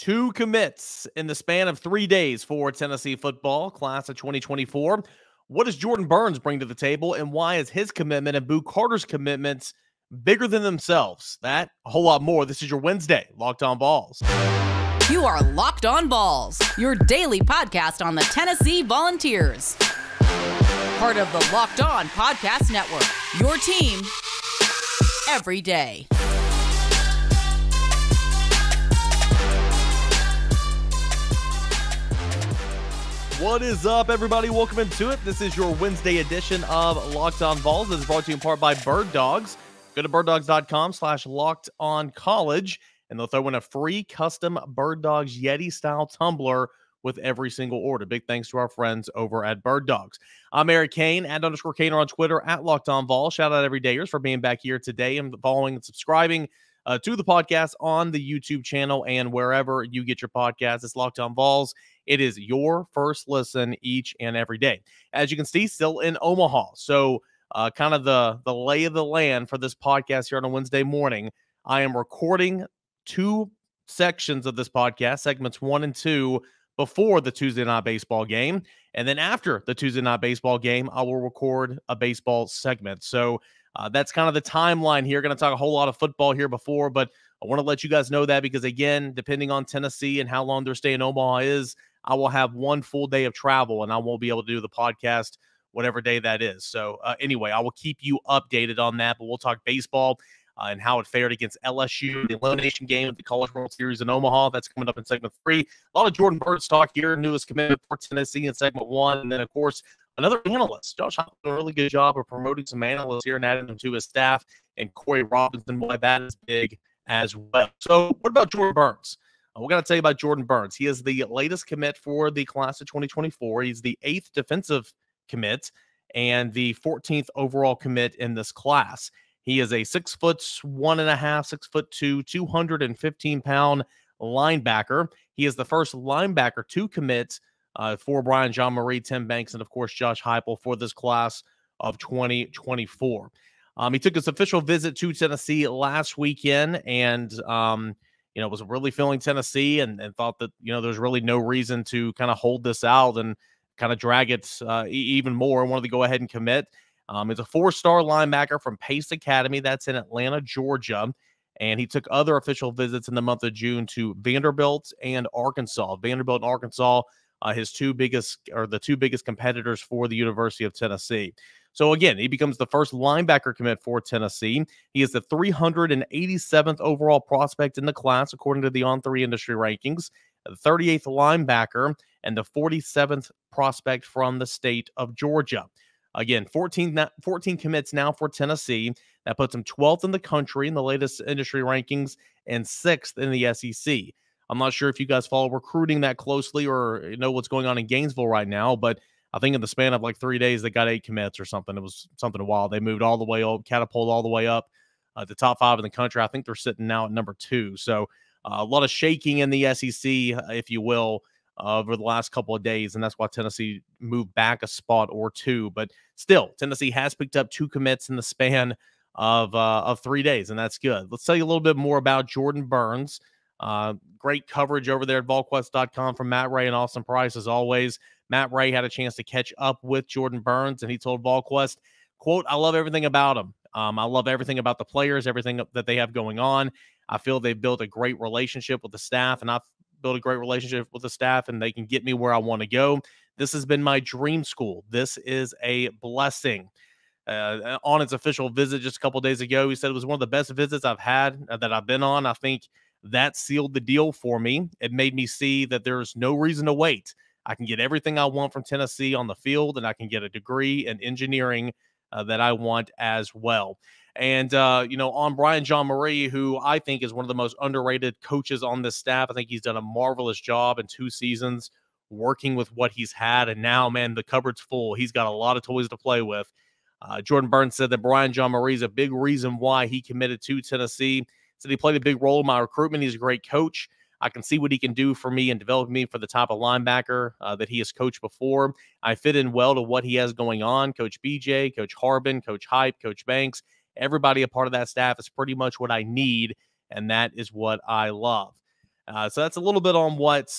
Two commits in the span of 3 days for Tennessee football, class of 2024. What does Jordan Burns bring to the table, and why is his commitment and Boo Carter's commitments bigger than themselves? That, a whole lot more. This is your Wednesday Locked On Vols. You are Locked On Vols, your daily podcast on the Tennessee Volunteers. Part of the Locked On Podcast Network, your team every day. What is up, everybody? Welcome into it. This is your Wednesday edition of Locked On Vols. This is brought to you in part by Birddogs. Go to birddogs.com/lockedoncollege, and they'll throw in a free custom Birddogs Yeti-style tumbler with every single order. Big thanks to our friends over at Birddogs. I'm Eric Kane, @_Kaner on Twitter, @Locked On Vols. Shout out every dayers for being back here today and following and subscribing to the podcast on the YouTube channel and wherever you get your podcasts. It's Locked On Vols. It is your first listen each and every day. As you can see, still in Omaha. So kind of the lay of the land for this podcast here on a Wednesday morning. I am recording two sections of this podcast, segments 1 and 2, before the Tuesday Night Baseball game. And then after the Tuesday Night Baseball game, I will record a baseball segment. So that's kind of the timeline here. Going to talk a whole lot of football here before, but I want to let you guys know that because, again, depending on Tennessee and how long their stay in Omaha is, I will have one full day of travel, and I won't be able to do the podcast whatever day that is. So, anyway, I will keep you updated on that, but we'll talk baseball and how it fared against LSU, the elimination game of the College World Series in Omaha. That's coming up in segment 3. A lot of Jordan Burns talk here, newest commitment for Tennessee in segment 1, and then, of course, another analyst. Josh Heupel did a really good job of promoting some analysts here and adding them to his staff, and Corey Robinson, why that is big as well. So what about Jordan Burns? We're going to tell you about Jordan Burns. He is the latest commit for the class of 2024. He's the 8th defensive commit and the 14th overall commit in this class. He is a 6'1.5", 6'2", 215-pound linebacker. He is the first linebacker to commit for Brian John Marie, Tim Banks, and, of course, Josh Heupel for this class of 2024. He took his official visit to Tennessee last weekend and, was really feeling Tennessee and thought that, there's really no reason to kind of hold this out and kind of drag it even more. Wanted to go ahead and commit. He's a 4-star linebacker from Pace Academy. That's in Atlanta, Georgia. And he took other official visits in the month of June to Vanderbilt and Arkansas. Vanderbilt and Arkansas, the two biggest competitors for the University of Tennessee. So again, he becomes the first linebacker commit for Tennessee. He is the 387th overall prospect in the class, according to the On3 industry rankings, the 38th linebacker, and the 47th prospect from the state of Georgia. Again, 14 commits now for Tennessee. That puts him 12th in the country in the latest industry rankings and 6th in the SEC. I'm not sure if you guys follow recruiting that closely or know what's going on in Gainesville right now, but I think in the span of like 3 days, they got 8 commits or something. It was something wild. They moved all the way up, catapulted all the way up the top 5 in the country. I think they're sitting now at number 2. So a lot of shaking in the SEC, if you will, over the last couple of days, and that's why Tennessee moved back a spot or 2. But still, Tennessee has picked up 2 commits in the span of 3 days, and that's good. Let's tell you a little bit more about Jordan Burns. Great coverage over there at VolQuest.com from Matt Ray and Austin Price, as always. Matt Ray had a chance to catch up with Jordan Burns, and he told VolQuest, quote, "I love everything about him. I love everything about the players, everything that they have going on. I feel they've built a great relationship with the staff, and I've built a great relationship with the staff, and they can get me where I want to go. This has been my dream school. This is a blessing." On its official visit just a couple days ago, he said it was one of the best visits I've had that I've been on. I think that sealed the deal for me. It made me see that there's no reason to wait. I can get everything I want from Tennessee on the field, and I can get a degree in engineering that I want as well. And, on Brian John Marie, who I think is one of the most underrated coaches on this staff. I think he's done a marvelous job in 2 seasons working with what he's had. And now, man, the cupboard's full. He's got a lot of toys to play with. Jordan Burns said that Brian John Marie is a big reason why he committed to Tennessee. Said he played a big role in my recruitment. He's a great coach. I can see what he can do for me and develop me for the type of linebacker that he has coached before. I fit in well to what he has going on. Coach BJ, Coach Harbin, Coach Hype, Coach Banks, everybody a part of that staff is pretty much what I need, and that is what I love. So that's a little bit on what,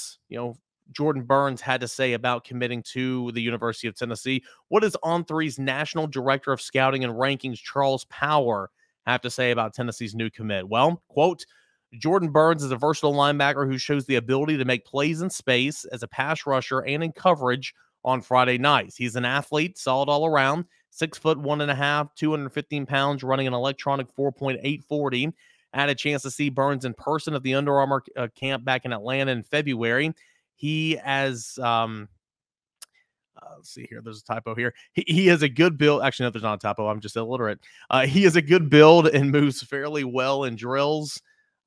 Jordan Burns had to say about committing to the University of Tennessee. What does On3's National Director of Scouting and Rankings, Charles Power, have to say about Tennessee's new commit? Well, quote, Jordan Burns is a versatile linebacker who shows the ability to make plays in space as a pass rusher and in coverage on Friday nights. He's an athlete, solid all around, 6'1.5", 215 pounds, running an electronic 4.840. I had a chance to see Burns in person at the Under Armour camp back in Atlanta in February. He has, let's see here. There's a typo here. He has a good build. Actually, no, there's not a typo. I'm just illiterate. He has a good build and moves fairly well in drills.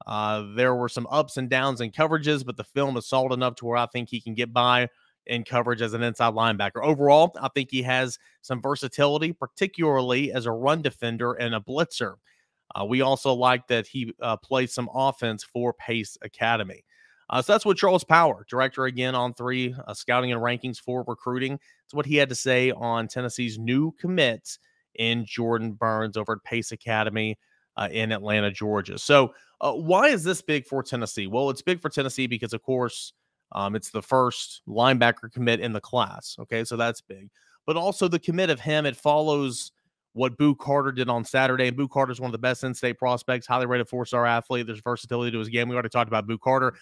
There were some ups and downs in coverages, but the film is solid enough to where I think he can get by in coverage as an inside linebacker. Overall, I think he has some versatility, particularly as a run defender and a blitzer. We also like that he plays some offense for Pace Academy. So that's what Charles Power, director again On3, scouting and rankings for recruiting. That's what he had to say on Tennessee's new commits in Jordan Burns over at Pace Academy in Atlanta, Georgia. So why is this big for Tennessee? Well, it's big for Tennessee because, of course, it's the first linebacker commit in the class. Okay, so that's big. But also the commit of him, it follows what Boo Carter did on Saturday. And Boo Carter is one of the best in-state prospects, highly rated 4-star athlete. There's versatility to his game. We already talked about Boo Carter.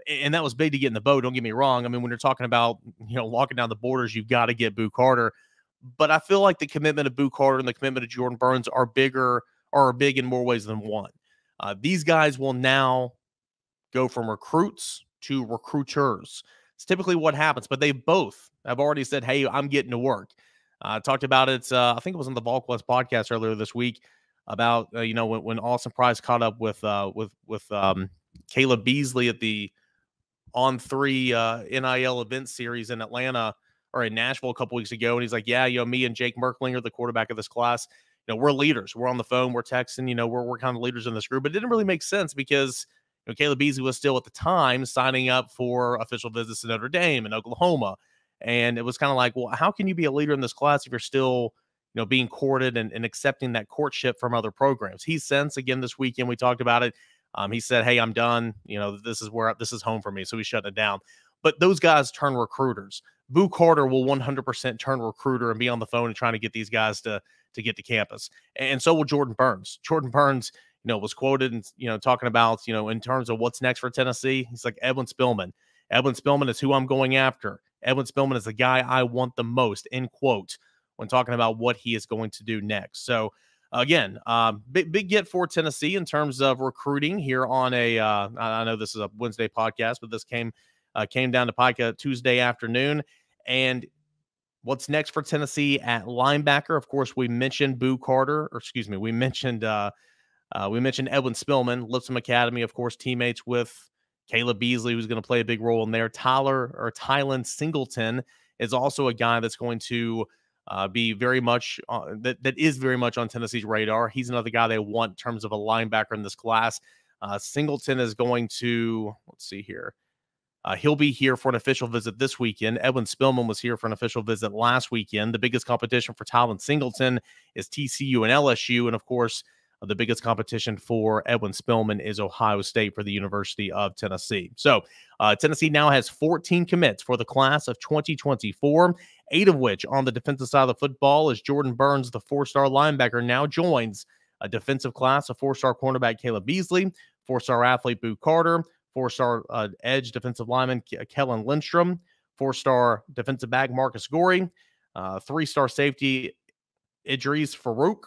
And that was big to get in the boat. Don't get me wrong. I mean, when you're talking about, locking down the borders, you've got to get Boo Carter. But I feel like the commitment of Boo Carter and the commitment of Jordan Burns are big in more ways than one. These guys will now go from recruits to recruiters. It's typically what happens, but they both have already said, hey, I'm getting to work. Talked about it. I think it was on the VolQuest podcast earlier this week about, when Austin Price caught up with Caleb Beasley at the On3 NIL event series in Atlanta or in Nashville a couple weeks ago. And he's like, yeah, me and Jake Merklinger, the quarterback of this class, we're leaders. We're on the phone. We're texting, we're kind of leaders in this group. But it didn't really make sense because Caleb Beasley was still at the time signing up for official visits to Notre Dame and Oklahoma. And it was kind of like, well, how can you be a leader in this class if you're still, being courted and accepting that courtship from other programs? He's since, again, this weekend, we talked about it. He said, hey, I'm done. This is home for me. So we shut it down. But those guys turn recruiters. Boo Carter will 100% turn recruiter and be on the phone and trying to get these guys to get to campus. And so will Jordan Burns. Jordan Burns, was quoted and, talking about, in terms of what's next for Tennessee. He's like, Edwin Spillman. Edwin Spillman is who I'm going after. Edwin Spillman is the guy I want the most, end quote, when talking about what he is going to do next. So, again, big get for Tennessee in terms of recruiting here on I know this is a Wednesday podcast, but this came down to Pika Tuesday afternoon. And what's next for Tennessee at linebacker? Of course, we mentioned we mentioned Edwin Spillman, Lipscomb Academy, of course, teammates with Caleb Beasley, who's going to play a big role in there. Tylen Singleton is also a guy that's going to be very much that is very much on Tennessee's radar. He's another guy they want in terms of a linebacker in this class. Singleton is going to, let's see here. He'll be here for an official visit this weekend. Edwin Spillman was here for an official visit last weekend. The biggest competition for Tylen Singleton is TCU and LSU. And of course, the biggest competition for Edwin Spillman is Ohio State for the University of Tennessee. So Tennessee now has 14 commits for the class of 2024, 8 of which on the defensive side of the football, as Jordan Burns, the 4-star linebacker, now joins a defensive class of 4-star cornerback Caleb Beasley, 4-star athlete Boo Carter, 4-star edge defensive lineman Kellen Lindstrom, 4-star defensive back Marcus Gorey, 3-star safety Idris Farouk,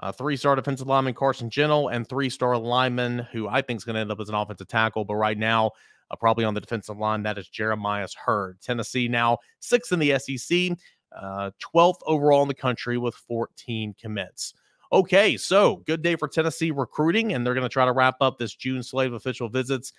3-star defensive lineman Carson Gentle, and 3-star lineman who I think is going to end up as an offensive tackle, but right now probably on the defensive line, that is Jeremiah Hurd. Tennessee now 6th in the SEC, 12th overall in the country with 14 commits. Okay, so good day for Tennessee recruiting, and they're going to try to wrap up this June slate of official visits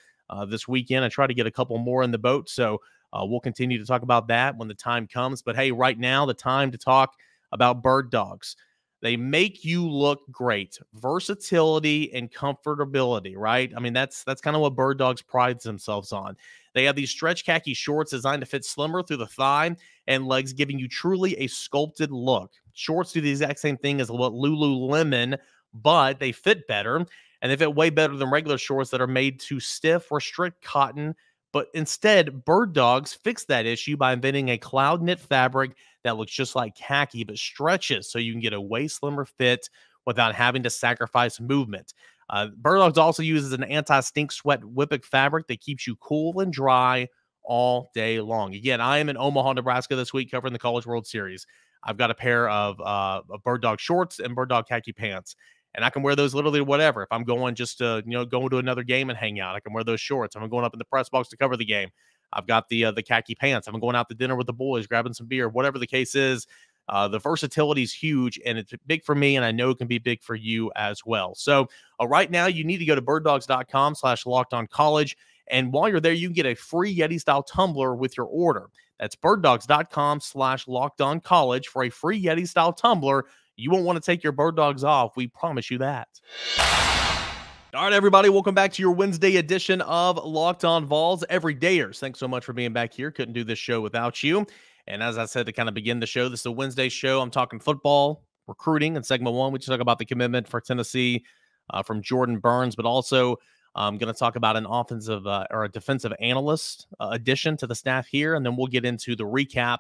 this weekend and try to get a couple more in the boat. So we'll continue to talk about that when the time comes. But hey, right now, the time to talk about Birddogs. They make you look great. Versatility and comfortability, right? I mean, that's kind of what Birddogs prides themselves on. They have these stretch khaki shorts designed to fit slimmer through the thigh and legs, giving you truly a sculpted look. Shorts do the exact same thing as what Lululemon, but they fit better. and they fit way better than regular shorts that are made to stiff, restrict cotton. But instead, Bird Dogs fixed that issue by inventing a cloud knit fabric that looks just like khaki but stretches so you can get a way slimmer fit without having to sacrifice movement. Bird Dogs also uses an anti-stink sweat Whippet fabric that keeps you cool and dry all day long. Again, I am in Omaha, Nebraska this week covering the College World Series. I've got a pair of Bird Dog shorts and Bird Dog khaki pants, and I can wear those literally whatever. If I'm going just to, going to another game and hang out, I can wear those shorts. If I'm going up in the press box to cover the game, I've got the khaki pants. If I'm going out to dinner with the boys, grabbing some beer, whatever the case is. The versatility is huge, and it's big for me, and I know it can be big for you as well. So right now, you need to go to birddogs.com/lockedoncollege, and while you're there, you can get a free Yeti-style tumbler with your order. That's birddogs.com/lockedoncollege for a free Yeti-style tumbler. You won't want to take your Bird Dogs off. We promise you that. All right, everybody, welcome back to your Wednesday edition of Locked On Vols. Everydayers, thanks so much for being back here. Couldn't do this show without you. And as I said to kind of begin the show, this is a Wednesday show. I'm talking football, recruiting. In segment one, we just talk about the commitment for Tennessee from Jordan Burns, but also I'm going to talk about an offensive or a defensive analyst addition to the staff here. And then we'll get into the recap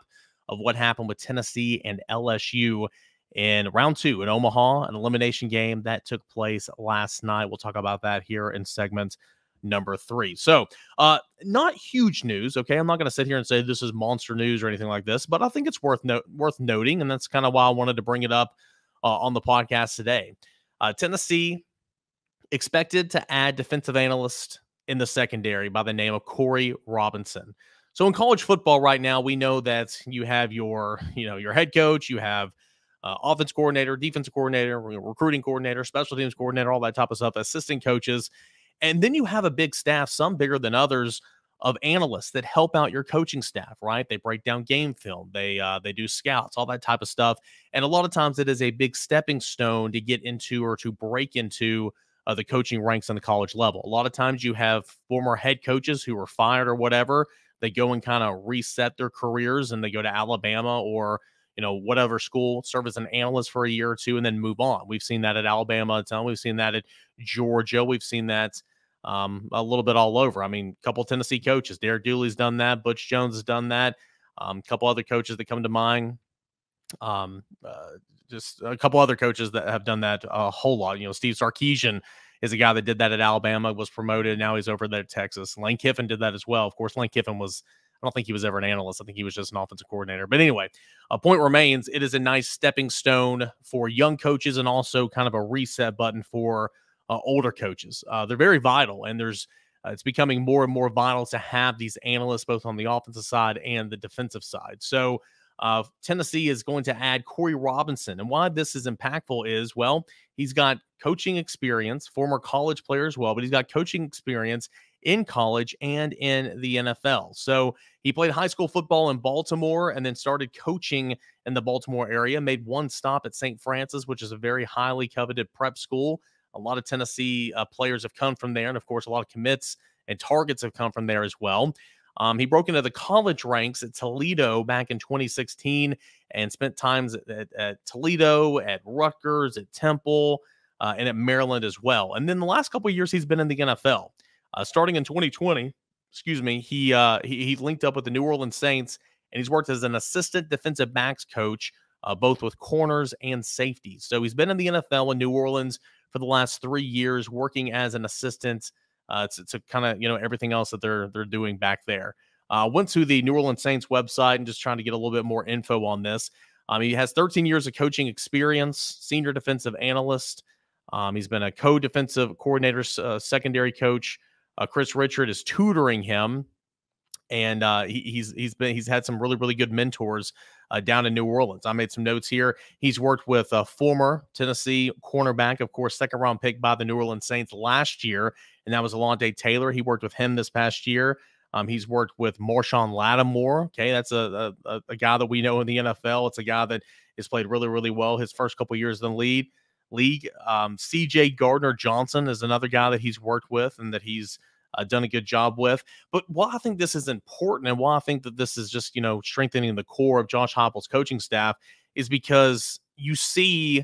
of what happened with Tennessee and LSU in round 2 in Omaha, an elimination game that took place last night. We'll talk about that here in segment number 3. So not huge news. Okay. I'm not going to sit here and say this is monster news or anything like this, but I think it's worth noting. And that's kind of why I wanted to bring it up on the podcast today. Tennessee expected to add defensive analyst in the secondary by the name of Corey Robinson. So in college football right now, we know that you have your head coach, you have offense coordinator, defensive coordinator, recruiting coordinator, special teams coordinator, all that type of stuff, assistant coaches. And then you have a big staff, some bigger than others, of analysts that help out your coaching staff, right? They break down game film. They do scouts, all that type of stuff. And a lot of times it is a big stepping stone to get into or to break into the coaching ranks on the college level. A lot of times you have former head coaches who were fired or whatever. They go and kind of reset their careers and they go to Alabama or whatever school, serve as an analyst for a year or two, and then move on. We've seen that at Alabama a ton. We've seen that at Georgia. We've seen that a little bit all over. I mean, a couple of Tennessee coaches. Derek Dooley's done that. Butch Jones has done that. A couple other coaches that come to mind. Just a couple other coaches that have done that a whole lot. Steve Sarkisian is a guy that did that at Alabama, was promoted. Now he's over there at Texas. Lane Kiffin did that as well. Of course, Lane Kiffin I don't think he was ever an analyst. I think he was just an offensive coordinator. But anyway, a point remains, it is a nice stepping stone for young coaches and also kind of a reset button for older coaches. They're very vital, and it's becoming more and more vital to have these analysts both on the offensive side and the defensive side. So Tennessee is going to add Corey Robinson. And why this is impactful is, well, he's got coaching experience, former college player as well, but he's got coaching experience in college and in the NFL. So he played high school football in Baltimore and then started coaching in the Baltimore area, made one stop at St. Francis, which is a very highly coveted prep school. A lot of Tennessee players have come from there. And of course, a lot of commits and targets have come from there as well. He broke into the college ranks at Toledo back in 2016 and spent times at Toledo, at Rutgers, at Temple, and at Maryland as well. And then the last couple of years, he's been in the NFL. Starting in 2020, he linked up with the New Orleans Saints, and he's worked as an assistant defensive backs coach, both with corners and safeties. So he's been in the NFL in New Orleans for the last 3 years, working as an assistant to kind of, everything else that they're doing back there. Went to the New Orleans Saints website and just trying to get a little bit more info on this. He has 13 years of coaching experience, senior defensive analyst. He's been a co-defensive coordinator, secondary coach. Chris Richard is tutoring him, and he's had some really, really good mentors down in New Orleans. I made some notes here. He's worked with a former Tennessee cornerback, of course, second-round pick by the New Orleans Saints last year, and that was Alontae Taylor. He worked with him this past year. He's worked with Marshawn Lattimore. Okay, that's a guy that we know in the NFL. It's a guy that has played really, really well his first couple years in the league. CJ Gardner-Johnson is another guy that he's worked with and that he's done a good job with. But why I think this is important and why I think that this is just, strengthening the core of Josh Heupel's coaching staff is because you see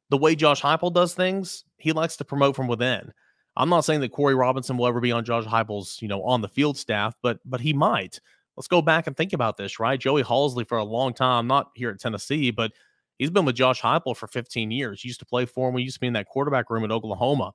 the way Josh Heupel does things. he likes to promote from within. I'm not saying that Corey Robinson will ever be on Josh Heupel's, on the field staff, but he might. Let's go back and think about this, right? Joey Halzle for a long time, not here at Tennessee, but he's been with Josh Heupel for 15 years. He used to play for him. We used to be in that quarterback room at Oklahoma.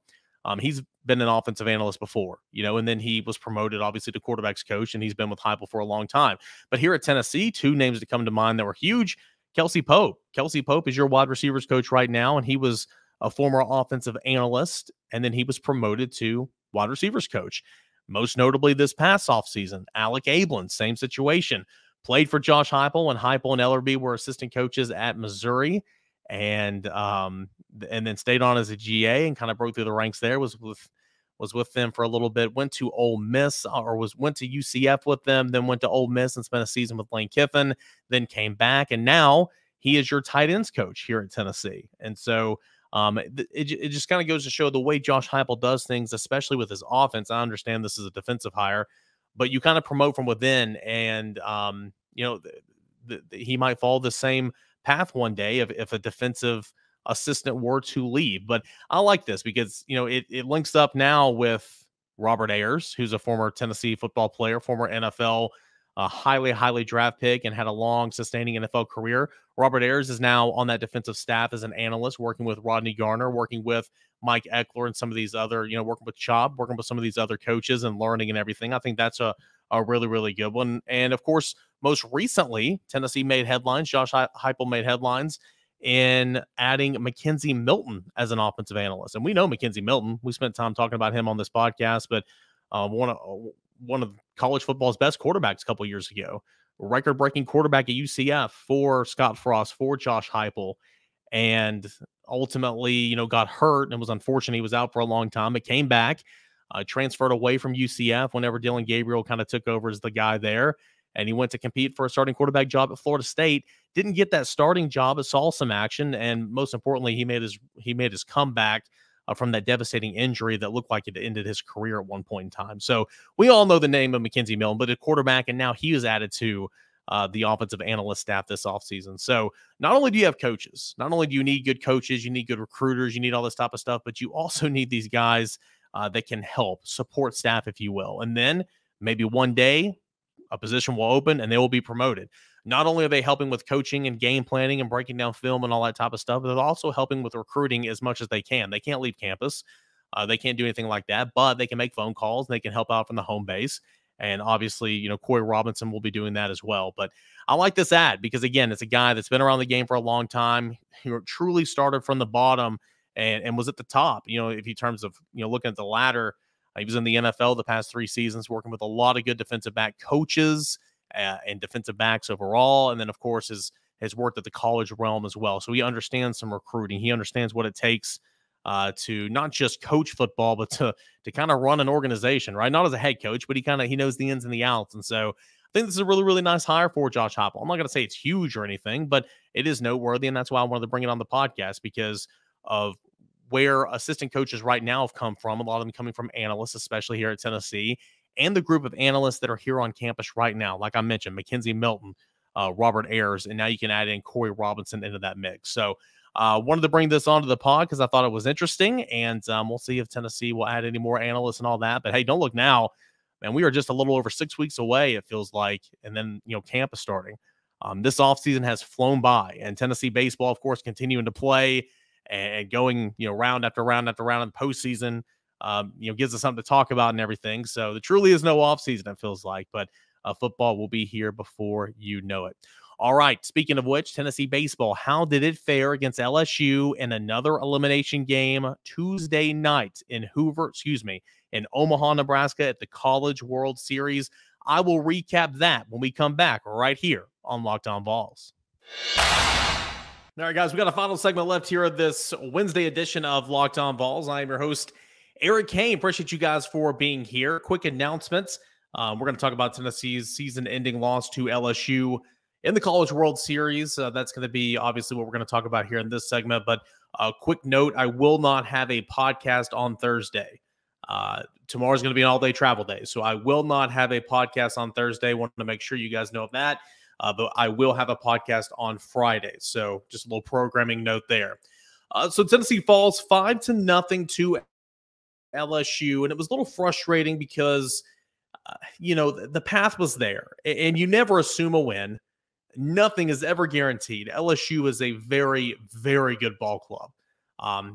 He's been an offensive analyst before, and then he was promoted, obviously, to quarterback's coach, and he's been with Heupel for a long time. But here at Tennessee, two names that come to mind that were huge: Kelsey Pope. Kelsey Pope is your wide receivers coach right now, and he was a former offensive analyst, and then he was promoted to wide receivers coach. Most notably this past offseason, Alec Ablin, same situation. Played for Josh Heupel when Heupel and Ellerbe were assistant coaches at Missouri, and then stayed on as a GA and kind of broke through the ranks there. Was with them for a little bit. Went to Ole Miss, went to UCF with them, then went to Ole Miss and spent a season with Lane Kiffin, then came back, and now he is your tight ends coach here at Tennessee. And so it just kind of goes to show the way Josh Heupel does things, especially with his offense. I understand this is a defensive hire, but you kind of promote from within, and he might follow the same path one day if a defensive assistant were to leave. But I like this because it links up now with Robert Ayers, who's a former Tennessee football player, former NFL highly draft pick, and had a long sustaining NFL career. Robert Ayers is now on that defensive staff as an analyst, working with Rodney Garner, working with Mike Eckler and some of these other, working with Chubb, working with some of these other coaches and learning and everything. I think that's a really, really good one. And of course, most recently, Tennessee made headlines. Josh Heupel made headlines in adding Mackenzie Milton as an offensive analyst. And we know Mackenzie Milton. We spent time talking about him on this podcast, but one of college football's best quarterbacks a couple years ago, record-breaking quarterback at UCF for Scott Frost, for Josh Heupel, and ultimately, got hurt and was unfortunate. He was out for a long time, but came back, transferred away from UCF whenever Dylan Gabriel kind of took over as the guy there, and he went to compete for a starting quarterback job at Florida State. Didn't get that starting job, but saw some action, and most importantly, he made his comeback from that devastating injury that looked like it ended his career at one point in time. So we all know the name of Mackenzie Milton, but a quarterback, and now he is added to the offensive analyst staff this offseason. So not only do you have coaches, not only do you need good coaches, you need good recruiters, you need all this type of stuff, but you also need these guys that can help support staff, if you will. And then maybe one day a position will open and they will be promoted. Not only are they helping with coaching and game planning and breaking down film and all that type of stuff, but they're also helping with recruiting as much as they can. They can't leave campus. They can't do anything like that, but they can make phone calls and they can help out from the home base. And obviously, Corey Robinson will be doing that as well. But I like this ad because, again, it's a guy that's been around the game for a long time. He truly started from the bottom and was at the top, if in terms of, looking at the ladder. He was in the NFL the past 3 seasons, working with a lot of good defensive back coaches and defensive backs overall. And then, of course, has worked at the college realm as well. So he understands some recruiting. He understands what it takes to not just coach football, but to kind of run an organization, right? Not as a head coach, but he knows the ins and the outs. And so I think this is a really, really nice hire for Josh Heupel. I'm not going to say it's huge or anything, but it is noteworthy. And that's why I wanted to bring it on the podcast, because of where assistant coaches right now have come from, a lot of them coming from analysts, especially here at Tennessee, and the group of analysts that are here on campus right now. Like I mentioned, Mackenzie Milton, Robert Ayers, and now you can add in Corey Robinson into that mix. So wanted to bring this onto the pod because I thought it was interesting, and we'll see if Tennessee will add any more analysts and all that. But hey, don't look now, man. We are just a little over 6 weeks away, it feels like, and then camp is starting. This offseason has flown by, and Tennessee baseball, of course, continuing to play and going round after round after round in the postseason. Gives us something to talk about and everything. So there truly is no offseason, it feels like, but football will be here before you know it. All right. Speaking of which, Tennessee baseball, how did it fare against LSU in another elimination game Tuesday night in Omaha, Nebraska at the College World Series? I will recap that when we come back right here on Locked On Vols. All right, guys, we got a final segment left here of this Wednesday edition of Locked On Vols. I am your host, Eric Kane. Appreciate you guys for being here. Quick announcements. We're going to talk about Tennessee's season-ending loss to LSU in the College World Series. That's going to be obviously what we're going to talk about here in this segment. But a quick note, I will not have a podcast on Thursday. Tomorrow's going to be an all-day travel day, so I will not have a podcast on Thursday. Wanted to make sure you guys know of that. But I will have a podcast on Friday. So just a little programming note there. So Tennessee falls 5-0 to LSU, and it was a little frustrating because, the path was there, and you never assume a win. Nothing is ever guaranteed. LSU is a very, very good ball club.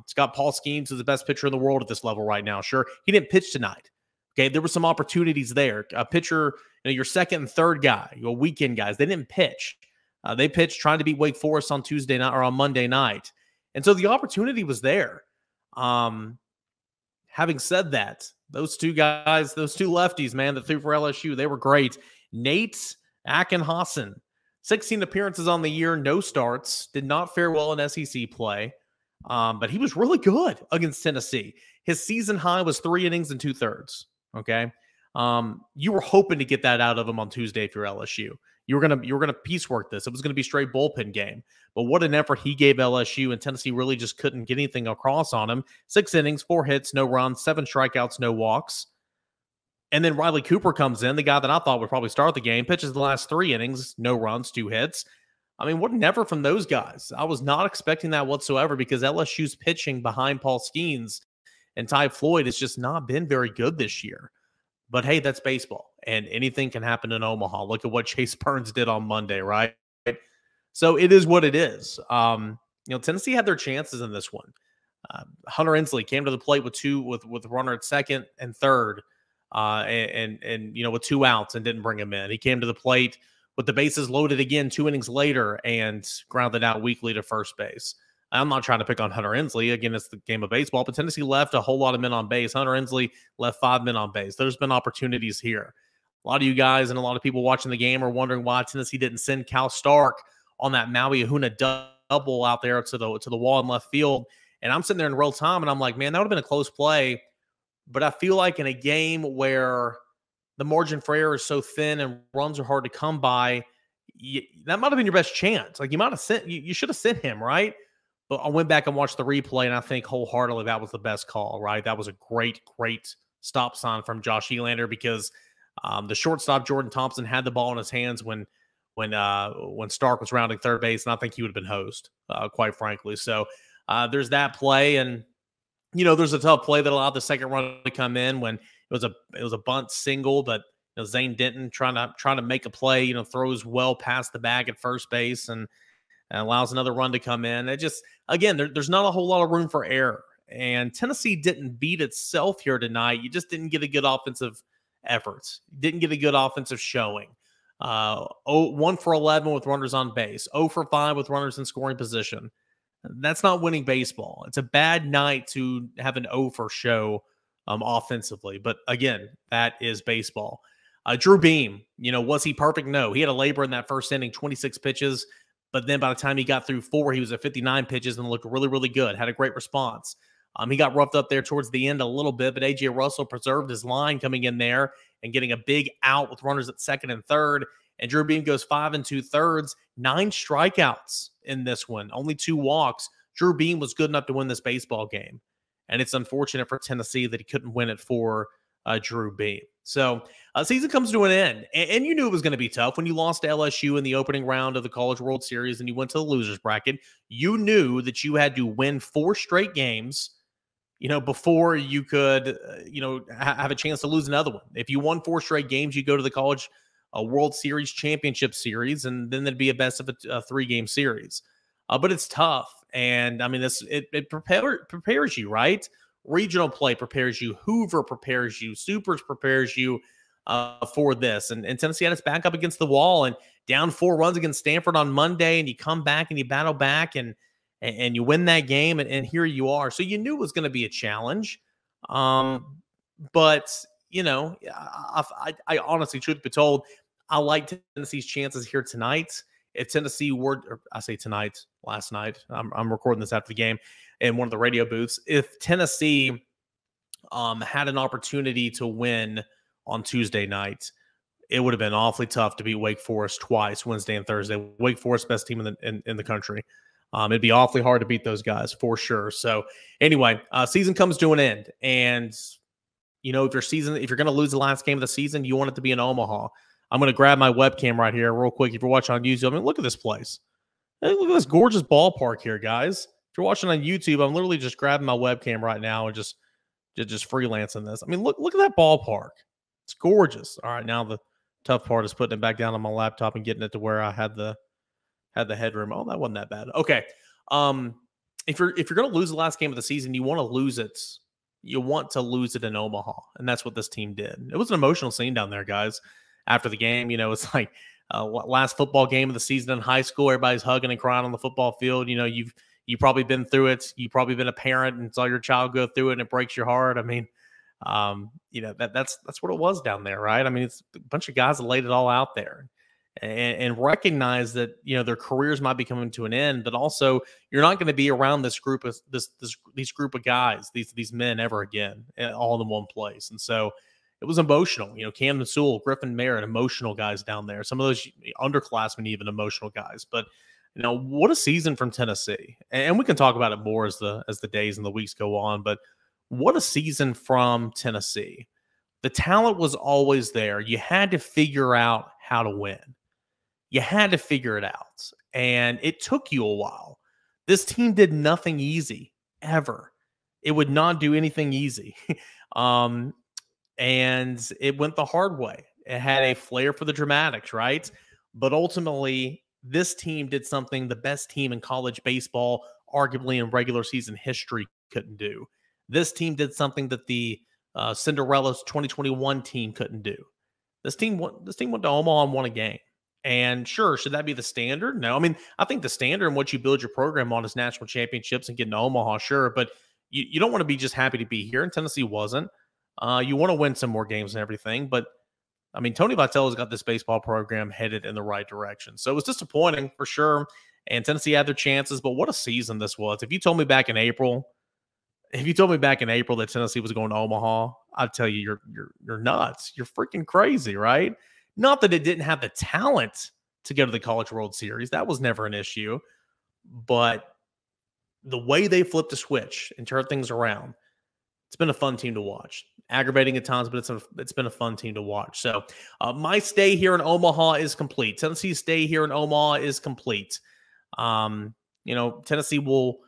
It's got Paul Skeens, who's the best pitcher in the world at this level right now. Sure, he didn't pitch tonight. Okay, there were some opportunities there. A pitcher, your second and third guy, your weekend guys, they didn't pitch. They pitched trying to beat Wake Forest on Tuesday night or on Monday night. And so the opportunity was there. Having said that, those two guys, those two lefties, man, that threw for LSU, they were great. Nate Ackenhausen, 16 appearances on the year, no starts, did not fare well in SEC play, but he was really good against Tennessee. His season high was 3 innings and 2/3. Okay. You were hoping to get that out of him on Tuesday if you're LSU. You were gonna piecework this. It was gonna be straight bullpen game. But what an effort he gave LSU, and Tennessee really just couldn't get anything across on him. 6 innings, 4 hits, no runs, 7 strikeouts, no walks. And then Riley Cooper comes in, the guy that I thought would probably start the game, pitches the last 3 innings, no runs, 2 hits. I mean, what an effort from those guys. I was not expecting that whatsoever because LSU's pitching behind Paul Skeens and Ty Floyd has just not been very good this year. But hey, that's baseball, and anything can happen in Omaha. Look at what Chase Burns did on Monday, right? So it is what it is. Tennessee had their chances in this one. Hunter Inslee came to the plate with runner at second and third, and with 2 outs and didn't bring him in. He came to the plate with the bases loaded again 2 innings later and grounded out weakly to first base. I'm not trying to pick on Hunter Inslee. Again, it's the game of baseball, but Tennessee left a whole lot of men on base. Hunter Inslee left 5 men on base. There's been opportunities here. A lot of you guys and a lot of people watching the game are wondering why Tennessee didn't send Cal Stark on that Maui Ahuna double out there to the wall in left field. And I'm sitting there in real time, and I'm like, man, that would have been a close play. But I feel like in a game where the margin for error is so thin and runs are hard to come by, that might have been your best chance. Like you should have sent him, right? But I went back and watched the replay, and I think wholeheartedly that was the best call, right? That was a great, great stop sign from Josh Helander because the shortstop Jordan Thompson had the ball in his hands when Stark was rounding third base, and I think he would have been hosed, quite frankly. So there's that play, and there's a tough play that allowed the second run to come in when it was a bunt single, but Zane Denton trying to make a play, throws well past the bag at first base and allows another run to come in. It just, again, there's not a whole lot of room for error. And Tennessee didn't beat itself here tonight. You just didn't get a good offensive effort. Didn't get a good offensive showing. 1 for 11 with runners on base. 0 for 5 with runners in scoring position. That's not winning baseball. It's a bad night to have an 0 for show offensively. But again, that is baseball. Drew Beam, was he perfect? No. He had a labor in that first inning, 26 pitches. But then by the time he got through 4, he was at 59 pitches and looked really, really good. Had a great response. He got roughed up there towards the end a little bit, but A.J. Russell preserved his line coming in there and getting a big out with runners at second and third. And Drew Beam goes 5 2/3, 9 strikeouts in this one, only 2 walks. Drew Beam was good enough to win this baseball game. And it's unfortunate for Tennessee that he couldn't win it for Drew Beam. So season comes to an end, and you knew it was going to be tough when you lost to LSU in the opening round of the College World Series and you went to the losers bracket. You knew that you had to win 4 straight games, before you could, have a chance to lose another one. If you won 4 straight games, you go to the College World Series Championship Series, and then there'd be a best of a 3-game series. But it's tough, and I mean, it prepares you, right? Regional play prepares you. Hoover prepares you. Supers prepares you for this. And Tennessee had its back up against the wall and down 4 runs against Stanford on Monday, and you come back and you battle back and you win that game, and here you are. So you knew it was going to be a challenge. But, I honestly, truth be told, I like Tennessee's chances here tonight. If Tennessee were, I say tonight, last night, I'm recording this after the game in one of the radio booths. If Tennessee had an opportunity to win on Tuesday night, it would have been awfully tough to beat Wake Forest twice, Wednesday and Thursday. Wake Forest, best team in the country. It'd be awfully hard to beat those guys for sure. So anyway, season comes to an end, and if you're going to lose the last game of the season, you want it to be in Omaha. I'm going to grab my webcam right here real quick. If you're watching on YouTube, look at this place. Hey, look at this gorgeous ballpark here, guys. If you're watching on YouTube, I'm literally just grabbing my webcam right now and just freelancing this. I mean, look at that ballpark. It's gorgeous. All right, now the tough part is putting it back down on my laptop and getting it to where I had the headroom. Oh, that wasn't that bad. Okay. If you're going to lose the last game of the season, you want to lose it. You want to lose it in Omaha, and that's what this team did. It was an emotional scene down there, guys. After the game, it's like last football game of the season in high school. Everybody's hugging and crying on the football field. You've probably been through it. You've probably been a parent and saw your child go through it, and it breaks your heart. I mean, that's what it was down there, right? I mean, it's a bunch of guys that laid it all out there. And recognize that their careers might be coming to an end, but also you're not going to be around this group of these group of guys, these men ever again, all in one place. And so it was emotional. Camden Sewell, Griffin Merritt, emotional guys down there. Some of those underclassmen, even emotional guys. But what a season from Tennessee. And we can talk about it more as the days and the weeks go on. But what a season from Tennessee. The talent was always there. You had to figure out how to win. You had to figure it out, and it took you a while. This team did nothing easy, ever. It would not do anything easy, and it went the hard way. It had a flair for the dramatics, right? But ultimately, this team did something the best team in college baseball, arguably in regular season history, couldn't do. This team did something that the Cinderella's 2021 team couldn't do. This team went to Omaha and won a game. And sure, should that be the standard? No. I mean, I think the standard and what you build your program on is national championships and getting to Omaha, sure. But you don't want to be just happy to be here. And Tennessee wasn't. You want to win some more games and everything. But, I mean, Tony Vitello's got this baseball program headed in the right direction. So it was disappointing for sure. And Tennessee had their chances. But what a season this was. If you told me back in April that Tennessee was going to Omaha, I'd tell you you're nuts. You're freaking crazy, right? Not that it didn't have the talent to go to the College World Series. That was never an issue. But the way they flipped the switch and turned things around, it's been a fun team to watch. Aggravating at times, but it's been a fun team to watch. So my stay here in Omaha is complete. Tennessee's stay here in Omaha is complete. Tennessee will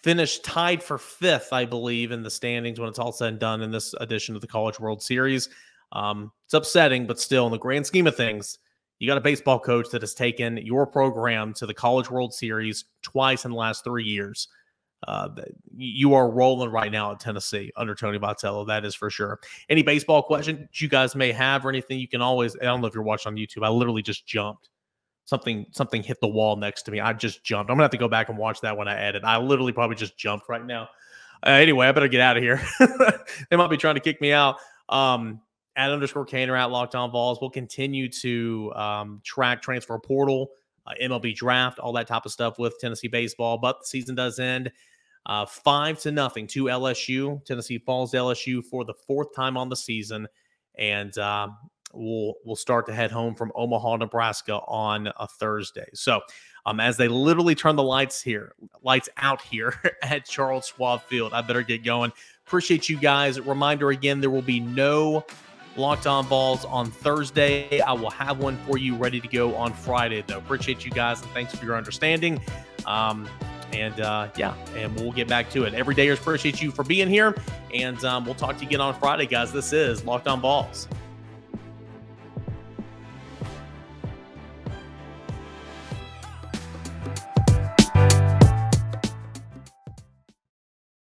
finish tied for 5th, I believe, in the standings when it's all said and done in this edition of the College World Series. It's upsetting, but still, in the grand scheme of things, you got a baseball coach that has taken your program to the College World Series twice in the last 3 years. You are rolling right now at Tennessee under Tony Vitello. That is for sure. Any baseball questions you guys may have or anything, you can always, I don't know if you're watching on YouTube. I literally just jumped. Something hit the wall next to me. I just jumped. I'm going to have to go back and watch that when I edit. I literally probably just jumped right now. Anyway, I better get out of here. They might be trying to kick me out. @_Caner at Locked On Vols. We'll continue to track transfer portal, MLB draft, all that type of stuff with Tennessee baseball. But the season does end 5-0 to LSU. Tennessee falls to LSU for the 4th time on the season. And we'll start to head home from Omaha, Nebraska on a Thursday. So as they literally turn the lights out here at Charles Schwab Field, I better get going. Appreciate you guys. Reminder again, there will be no Locked On Vols on Thursday. I will have one for you ready to go on Friday, though. Appreciate you guys, and thanks for your understanding. And we'll get back to it. Everydayers, appreciate you for being here, and we'll talk to you again on Friday, guys. This is Locked On Vols.